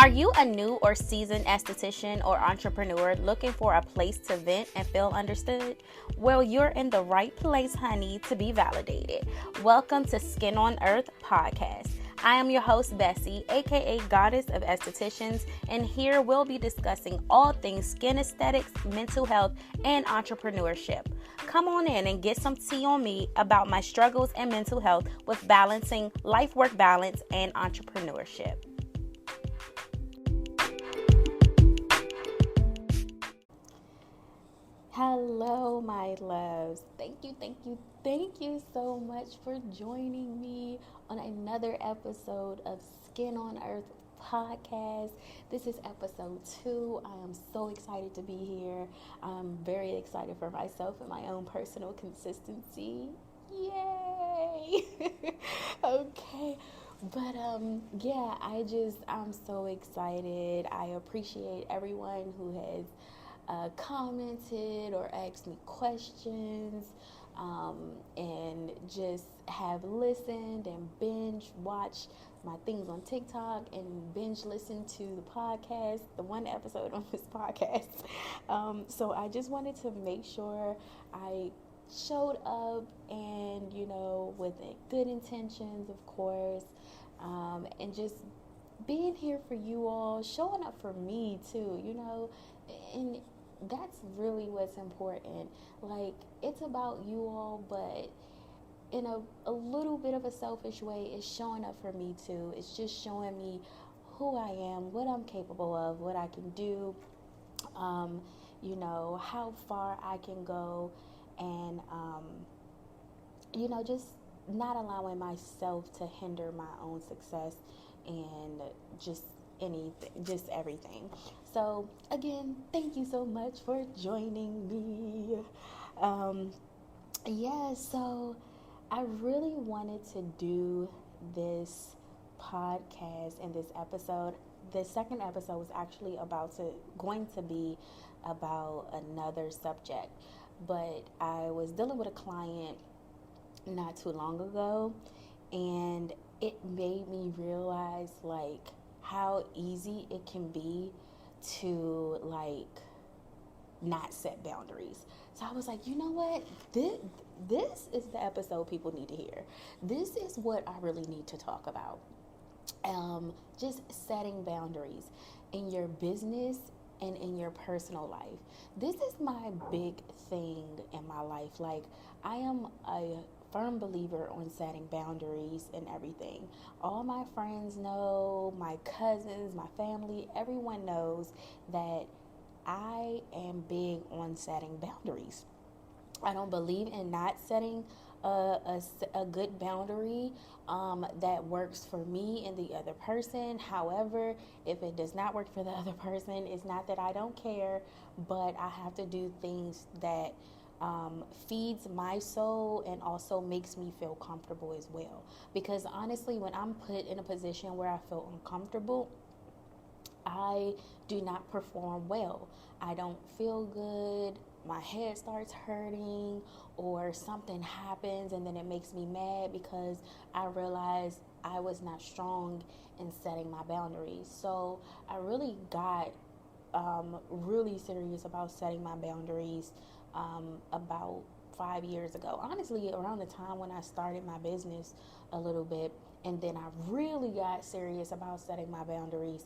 Are you a new or seasoned esthetician or entrepreneur looking for a place to vent and feel understood? Well, you're in the right place, honey, to be validated. Welcome to Skin on Earth podcast. I am your host, Bessie, aka Goddess of Estheticians, and here we'll be discussing all things skin aesthetics, mental health, and entrepreneurship. Come on in and get some tea on me about my struggles and mental health with balancing life-work balance and entrepreneurship. Hello, my loves. Thank you so much for joining me on another episode of Skin on Earth podcast. This is episode 2. I am so excited to be here. I'm very excited for myself and my own personal consistency. Yay! Okay. But I'm so excited. I appreciate everyone who has commented or asked me questions, and just have listened and binge watched my things on TikTok and binge listened to the podcast, the one episode on this podcast. So I just wanted to make sure I showed up and, with good intentions, of course, and just being here for you all, showing up for me too, and that's really what's important. Like, it's about you all, but in a little bit of a selfish way, it's showing up for me too. It's just showing me who I am, what I'm capable of, what I can do, how far I can go, and, just not allowing myself to hinder my own success and just everything. So again, thank you so much for joining me. So I really wanted to do this podcast and this episode. The second episode was actually going to be about another subject, but I was dealing with a client not too long ago, and it made me realize how easy it can be to not set boundaries. So I was like, you know what? This is the episode people need to hear. This is what I really need to talk about. Just setting boundaries in your business and in your personal life. This is my big thing in my life. I am a firm believer on setting boundaries and everything. All my friends know, my cousins, my family, everyone knows that I am big on setting boundaries. I don't believe in not setting a good boundary that works for me and the other person. However, if it does not work for the other person, it's not that I don't care, but I have to do things that feeds my soul and also makes me feel comfortable as well. Because honestly, when I'm put in a position where I feel uncomfortable, I do not perform well. I don't feel good. My head starts hurting, or something happens and then it makes me mad because I realize I was not strong in setting my boundaries. So I really got really serious about setting my boundaries about 5 years ago. Honestly, around the time when I started my business a little bit, and then I really got serious about setting my boundaries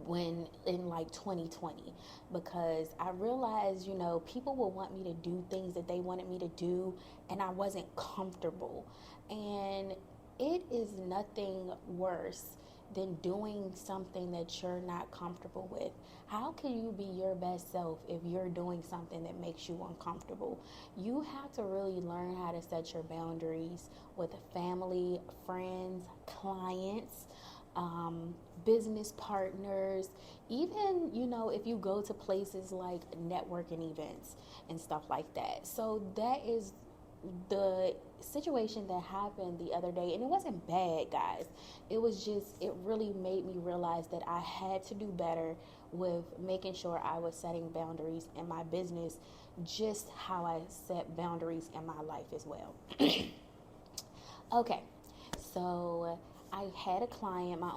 when in 2020, because I realized, people will want me to do things that they wanted me to do, and I wasn't comfortable. And it is nothing worse than doing something that you're not comfortable with. How can you be your best self if you're doing something that makes you uncomfortable? You have to really learn how to set your boundaries with family, friends, clients, business partners, even, if you go to places like networking events and stuff like that. So that is the situation that happened the other day, and it wasn't bad, guys. It was just, it really made me realize that I had to do better with making sure I was setting boundaries in my business, just how I set boundaries in my life as well. Okay, so I had a client, my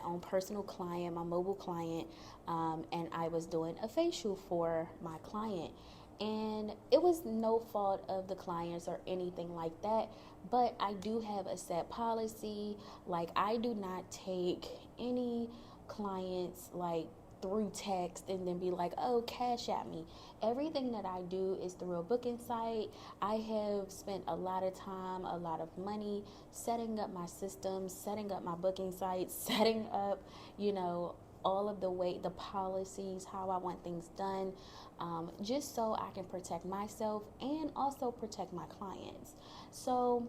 own personal client, my mobile client, and I was doing a facial for my client. And it was no fault of the clients or anything like that, but I do have a set policy. Like, I do not take any clients like through text and then be like, oh, cash at me. Everything that I do is through a booking site. I have spent a lot of time, a lot of money setting up my systems, setting up my booking sites, setting up, all of the policies, how I want things done, just so I can protect myself and also protect my clients. So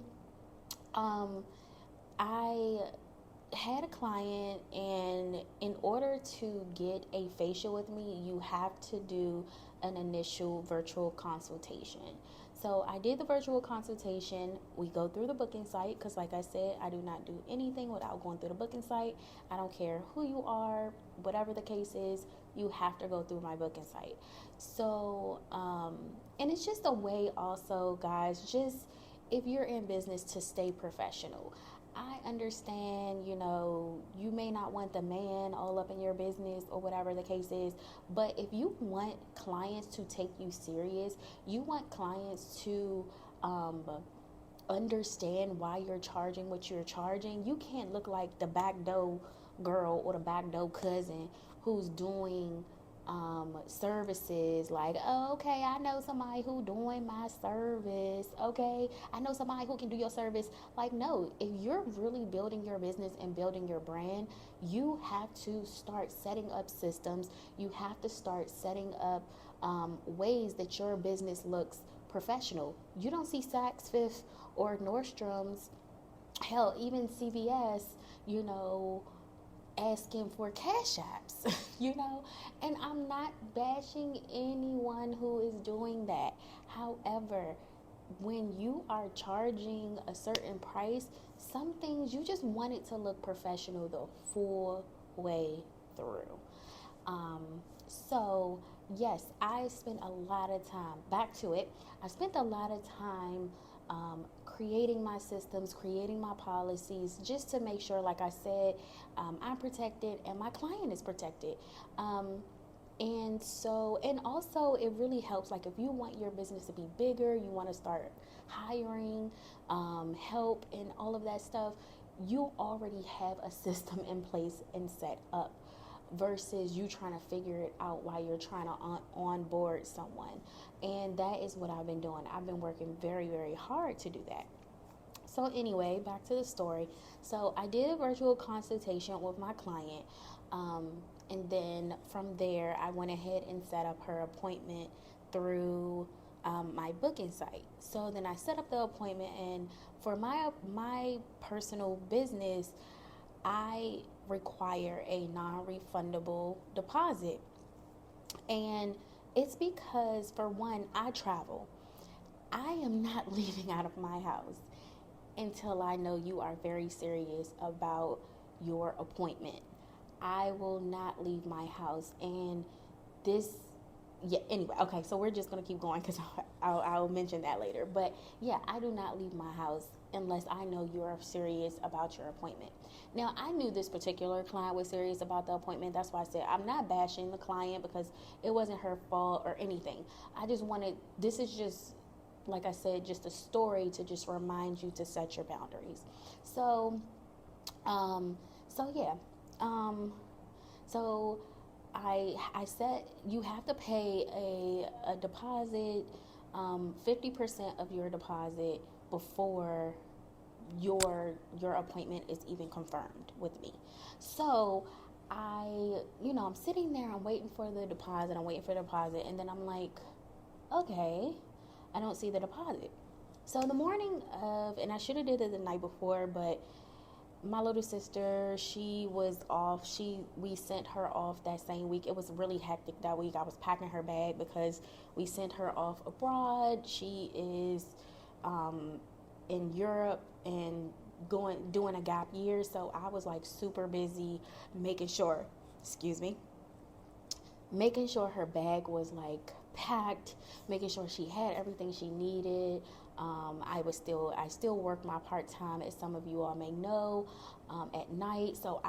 I had a client, and in order to get a facial with me, you have to do an initial virtual consultation. So I did the virtual consultation. We go through the booking site because, like I said, I do not do anything without going through the booking site. I don't care who you are, whatever the case is, you have to go through my booking site. So, and it's just a way also, guys, just if you're in business, to stay professional. I understand, you may not want the man all up in your business or whatever the case is, but if you want clients to take you serious, you want clients to understand why you're charging what you're charging. You can't look like the back door girl or the back door cousin who's doing services like, oh, okay, I know somebody who doing my service. Okay, I know somebody who can do your service. Like, no, if you're really building your business and building your brand, you have to start setting up systems. You have to start setting up ways that your business looks professional. You don't see Saks Fifth or Nordstrom's, hell, even CVS, asking for cash apps, and I'm not bashing anyone who is doing that. However, when you are charging a certain price, some things you just want it to look professional the full way through. So yes, I spent a lot of time, back to it, I spent a lot of time creating my systems, creating my policies, just to make sure, like I said, I'm protected and my client is protected. And also it really helps, like if you want your business to be bigger, you want to start hiring help and all of that stuff, you already have a system in place and set up, versus you trying to figure it out while you're trying to onboard someone. And that is what I've been doing. I've been working very, very hard to do that. So anyway, back to the story. So I did a virtual consultation with my client. And then from there, I went ahead and set up her appointment through my booking site. So then I set up the appointment, and for my personal business, I require a non-refundable deposit. And it's because, for one, I travel. I am not leaving out of my house until I know you are very serious about your appointment. I will not leave my house. And anyway, okay, so we're just going to keep going because I'll mention that later. But yeah, I do not leave my house unless I know you're serious about your appointment. Now, I knew this particular client was serious about the appointment. That's why I said I'm not bashing the client, because it wasn't her fault or anything. This is just, like I said, just a story to just remind you to set your boundaries. So I said you have to pay a deposit, 50% of your deposit before your appointment is even confirmed with me. So I'm sitting there, I'm waiting for the deposit, and then I'm like, okay, I don't see the deposit. So the morning of, and I should have did it the night before, but my little sister, she was off. We sent her off that same week. It was really hectic that week. I was packing her bag because we sent her off abroad. She is in Europe and doing a gap year. So I was like super busy making sure her bag was like packed, making sure she had everything she needed. I still work my part-time, as some of you all may know, at night. So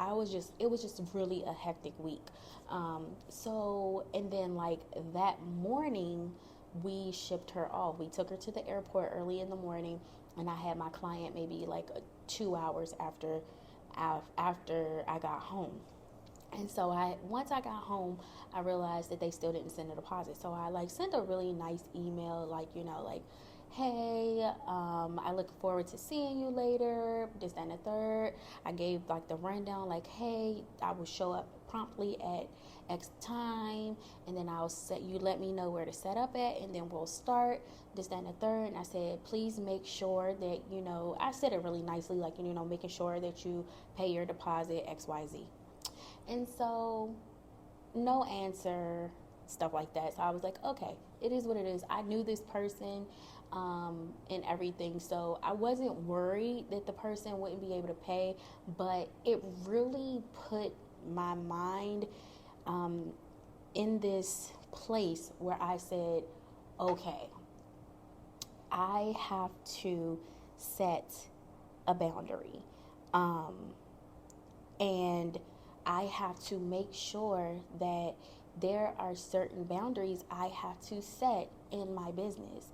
it was just really a hectic week. And then like that morning, we shipped her off. We took her to the airport early in the morning, and I had my client maybe like 2 hours after I got home. And so once I got home, I realized that they still didn't send a deposit. So I like sent a really nice email, like, like, hey, I look forward to seeing you later, this, that, and the third. I gave like the rundown, like, hey, I will show up promptly at X time, and then you let me know where to set up at, and then we'll start this, that, and the third. And I said, please make sure that, I said it really nicely, like, making sure that you pay your deposit, XYZ. And so, no answer, stuff like that. So I was like, okay, it is what it is. I knew this person and everything. So I wasn't worried that the person wouldn't be able to pay, but it really put my mind in this place where I said, okay, I have to set a boundary. And I have to make sure that there are certain boundaries I have to set in my business.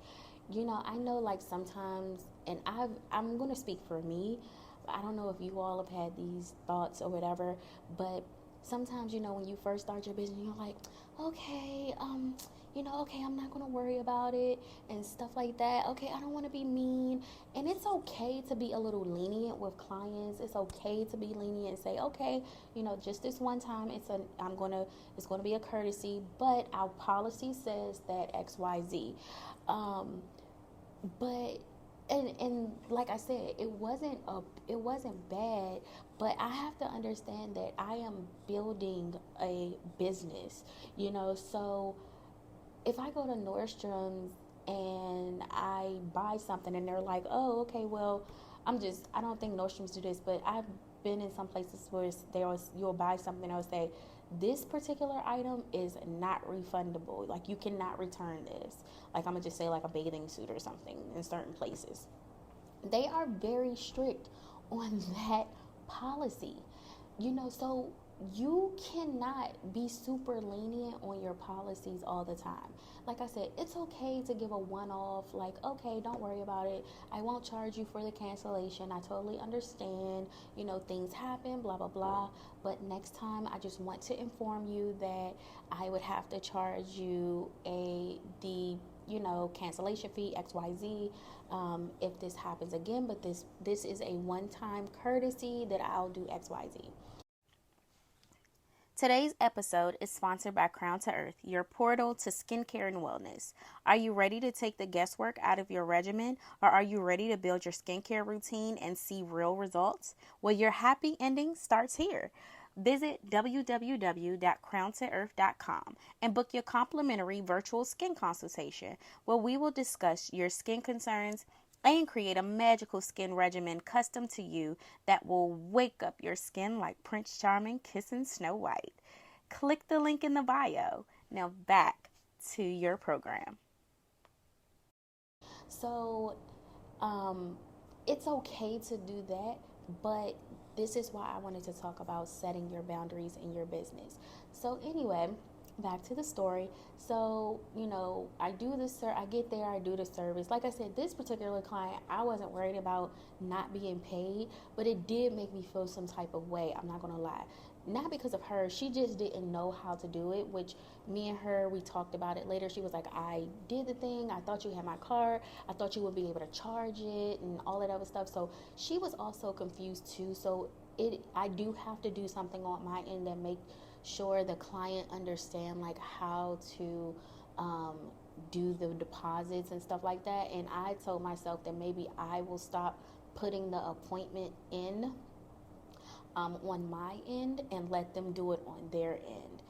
I know like sometimes, and I'm going to speak for me. I don't know if you all have had these thoughts or whatever, but sometimes, when you first start your business, you're like, okay, okay, I'm not going to worry about it and stuff like that. Okay, I don't want to be mean. And it's okay to be a little lenient with clients. It's okay to be lenient and say, okay, just this one time, it's going to be a courtesy, but our policy says that XYZ. But and like I said, it wasn't bad, but I have to understand that I am building a business, so if I go to Nordstrom's and I buy something and they're like, oh, okay, well, I don't think Nordstrom's do this, but I've been in some places where you'll buy something, they'll say, this particular item is not refundable. Like, you cannot return this. Like, I'm going to just say like a bathing suit or something in certain places. They are very strict on that policy, so you cannot be super lenient on your policies all the time. Like I said, it's okay to give a one-off, like, okay, don't worry about it. I won't charge you for the cancellation. I totally understand, things happen, blah, blah, blah. But next time, I just want to inform you that I would have to charge you the cancellation fee, XYZ, if this happens again. But this is a one-time courtesy that I'll do XYZ. Today's episode is sponsored by Crown to Earth, your portal to skincare and wellness. Are you ready to take the guesswork out of your regimen, or are you ready to build your skincare routine and see real results? Well, your happy ending starts here. Visit www.crowntooearth.com and book your complimentary virtual skin consultation, where we will discuss your skin concerns and create a magical skin regimen custom to you that will wake up your skin like Prince Charming kissing Snow White. Click the link in the bio. Now back to your program. So, it's okay to do that, but this is why I wanted to talk about setting your boundaries in your business. So anyway, back to the story. So, I do this, I get there, I do the service. Like I said, this particular client, I wasn't worried about not being paid, but it did make me feel some type of way. I'm not going to lie. Not because of her. She just didn't know how to do it, which me and her, we talked about it later. She was like, I did the thing. I thought you had my card. I thought you would be able to charge it and all that other stuff. So she was also confused too. So I do have to do something on my end that make sure the client understand like how to do the deposits and stuff like that. And I told myself that maybe I will stop putting the appointment in on my end and let them do it on their end,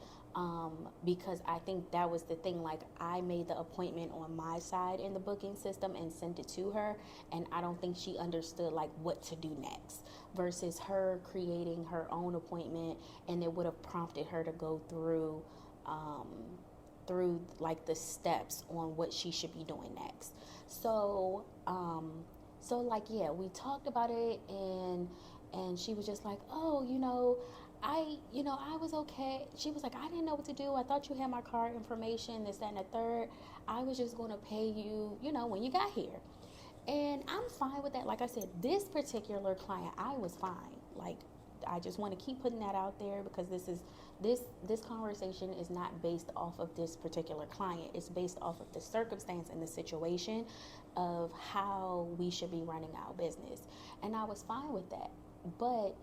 because I think that was the thing. Like, I made the appointment on my side in the booking system and sent it to her, and I don't think she understood like what to do next, versus her creating her own appointment, and it would have prompted her to go through through like the steps on what she should be doing next. So like, yeah, we talked about it, and she was just like, oh, I was okay. She was like, I didn't know what to do. I thought you had my card information, this, that, and the third. I was just going to pay you, when you got here. And I'm fine with that. Like I said, this particular client, I was fine. Like, I just want to keep putting that out there, because this conversation is not based off of this particular client. It's based off of the circumstance and the situation of how we should be running our business. And I was fine with that. But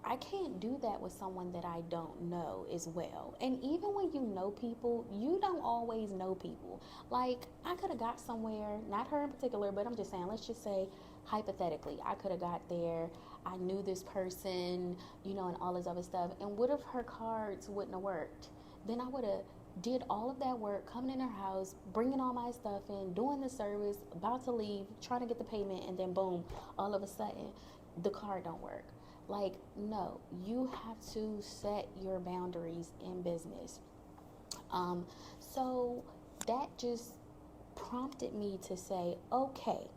I can't do that with someone that I don't know as well. And even when you know people, you don't always know people. Like, I could have got somewhere, not her in particular, but I'm just saying, let's just say hypothetically, I could have got there, I knew this person, and all this other stuff. And what if her cards wouldn't have worked? Then I would have did all of that work, coming in her house, bringing all my stuff in, doing the service, about to leave, trying to get the payment, and then boom, all of a sudden, the card don't work. Like, no, you have to set your boundaries in business. So that just prompted me to say, okay,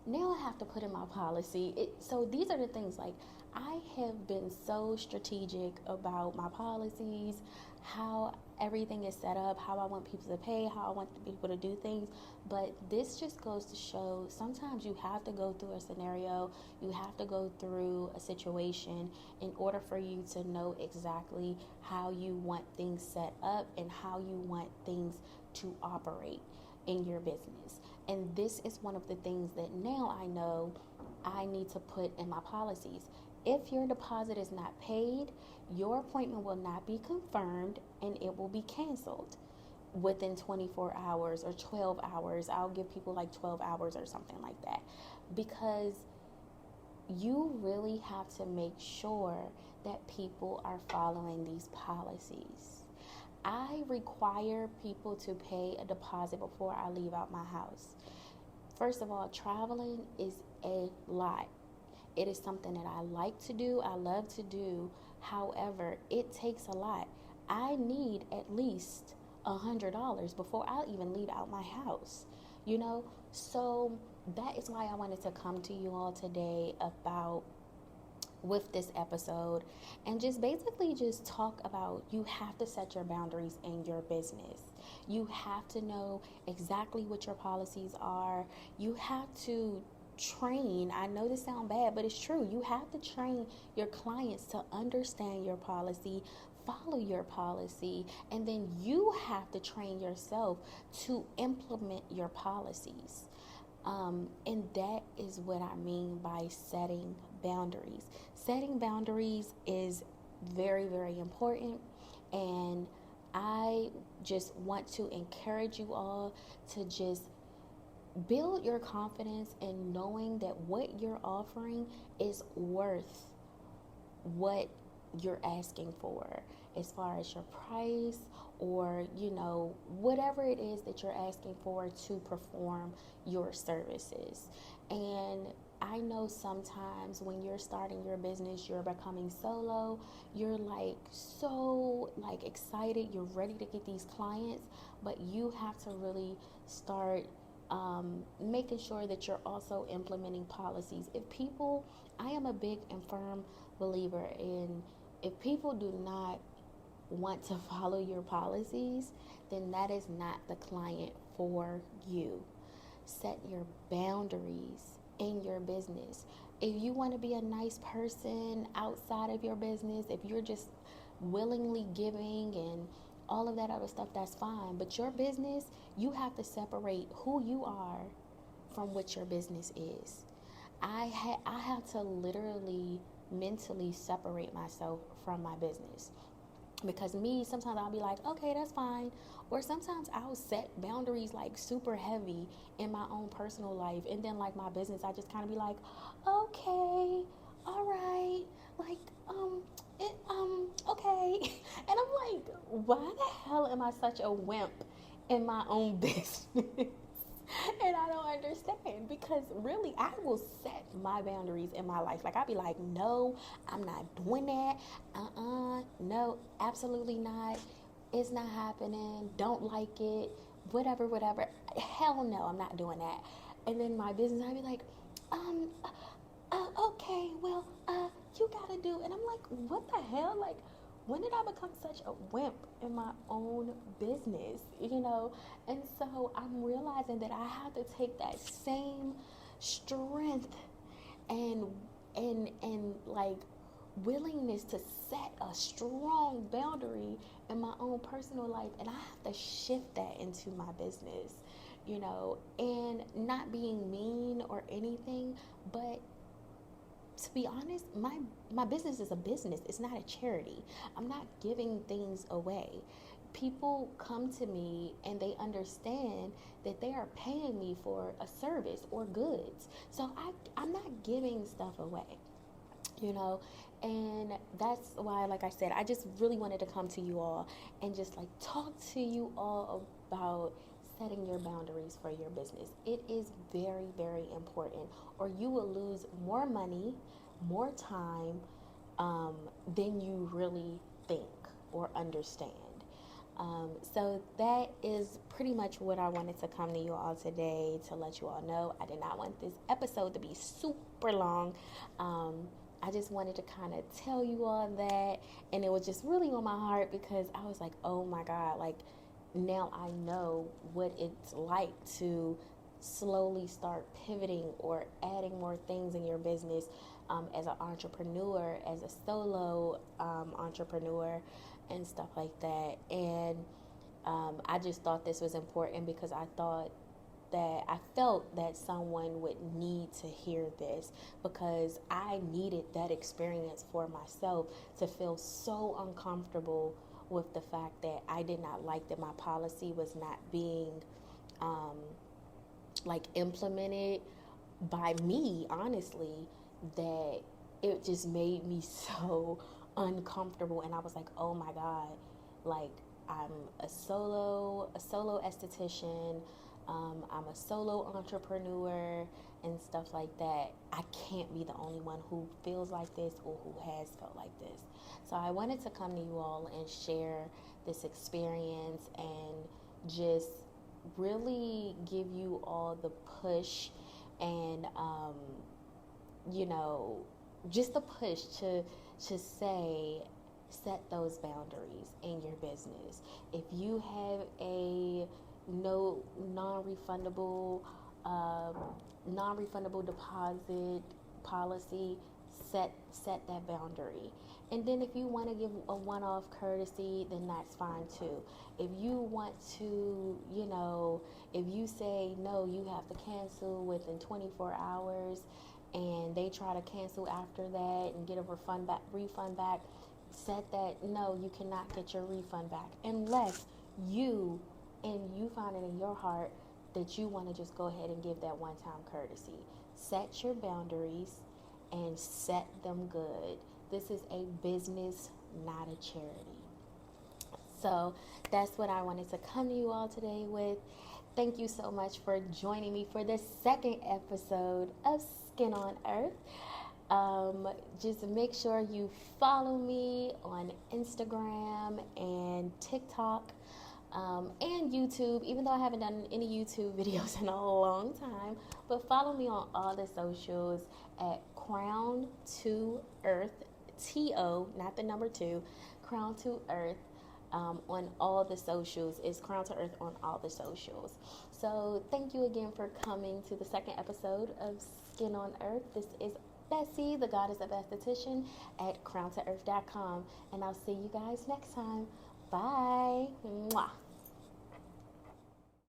now I have to put in my policy. So these are the things, like, I have been so strategic about my policies, how everything is set up, how I want people to pay, how I want people to do things. But this just goes to show, sometimes you have to go through a scenario, you have to go through a situation in order for you to know exactly how you want things set up and how you want things to operate in your business. And this is one of the things that now I know I need to put in my policies. If your deposit is not paid, your appointment will not be confirmed, and it will be canceled within 24 hours or 12 hours. I'll give people like 12 hours or something like that, because you really have to make sure that people are following these policies. I require people to pay a deposit before I leave out my house. First of all, traveling is a lot. It is something that I like to do, I love to do. However, it takes a lot. I need at least $100 before I'll even leave out my house, So that is why I wanted to come to you all today with this episode, and just basically just talk about, you have to set your boundaries in your business. You have to know exactly what your policies are. You have to train. I know this sounds bad, but it's true. You have to train your clients to understand your policy, follow your policy, and then you have to train yourself to implement your policies. And that is what I mean by setting boundaries. Setting boundaries is very, very important, and I just want to encourage you all to just build your confidence in knowing that what you're offering is worth what you're asking for, as far as your price, or whatever it is that you're asking for to perform your services. And I know sometimes when you're starting your business, you're becoming solo, you're so excited, you're ready to get these clients, but you have to really start making sure that you're also implementing policies. I am a big and firm believer in, if people do not want to follow your policies, then that is not the client for you. Set your boundaries in your business. If you want to be a nice person outside of your business, if you're just willingly giving and all of that other stuff, that's fine. But your business, you have to separate who you are from what your business is. I had to literally mentally separate myself from my business, because sometimes I'll be like, okay, that's fine. Or sometimes I'll set boundaries super heavy in my own personal life, and then my business, I just kind of be like, okay, all right, okay. And I'm like, why the hell am I such a wimp in my own business? And I don't understand, because really I will set my boundaries in my life. I'll be like, no, I'm not doing that. No, absolutely not. it's not happening, don't like it, whatever, whatever. Hell no, I'm not doing that. And then my business, I'd be like, um, okay, well, you gotta do, and I'm like, what the hell? Like, when did I become such a wimp in my own business, And so I'm realizing that I have to take that same strength and like willingness to set a strong boundary in my own personal life, and I have to shift that into my business, and not being mean or anything, but to be honest, my business is a business. It's not a charity. I'm not giving things away. People come to me and they understand that they are paying me for a service or goods. So I'm not giving stuff away, and that's why, like I said, I just really wanted to come to you all and just like talk to you all about setting your boundaries for your business. It is very, very important, or you will lose more money, more time than you really think or understand. So that is pretty much what I wanted to come to you all today to let you all know. I did not want this episode to be super long. I just wanted to kind of tell you all that, and it was just really on my heart because I was like, oh my God, like now I know what it's like to slowly start pivoting or adding more things in your business as an entrepreneur, as a solo entrepreneur and stuff like that. And I just thought this was important because I felt that someone would need to hear this, because I needed that experience for myself to feel so uncomfortable with the fact that I did not like that my policy was not being like implemented by me, honestly, that it just made me so uncomfortable. And I was like, oh my God, like I'm a solo esthetician, I'm a solo entrepreneur and stuff like that. I can't be the only one who feels like this or who has felt like this. So I wanted to come to you all and share this experience and just really give you all the push and just the push to set those boundaries in your business. If you have a non-refundable deposit policy, set that boundary. And then if you want to give a one-off courtesy, then that's fine too. If you want to, if you say no, you have to cancel within 24 hours and they try to cancel after that and get a refund back, set that no, you cannot get your refund back unless you find it in your heart that you want to just go ahead and give that one-time courtesy. Set your boundaries and set them good. This is a business, not a charity. So that's what I wanted to come to you all today with. Thank you so much for joining me for the second episode of Skin on Earth. Just make sure you follow me on Instagram and TikTok and YouTube, even though I haven't done any YouTube videos in a long time. But follow me on all the socials at Crown to Earth, T-O, not the number 2, Crown to Earth. On all the socials. Is Crown to Earth on all the socials. So thank you again for coming to the second episode of Skin on Earth. This is Bessie, the goddess of esthetician at crowntoearth.com, and I'll see you guys next time. Bye. Mwah.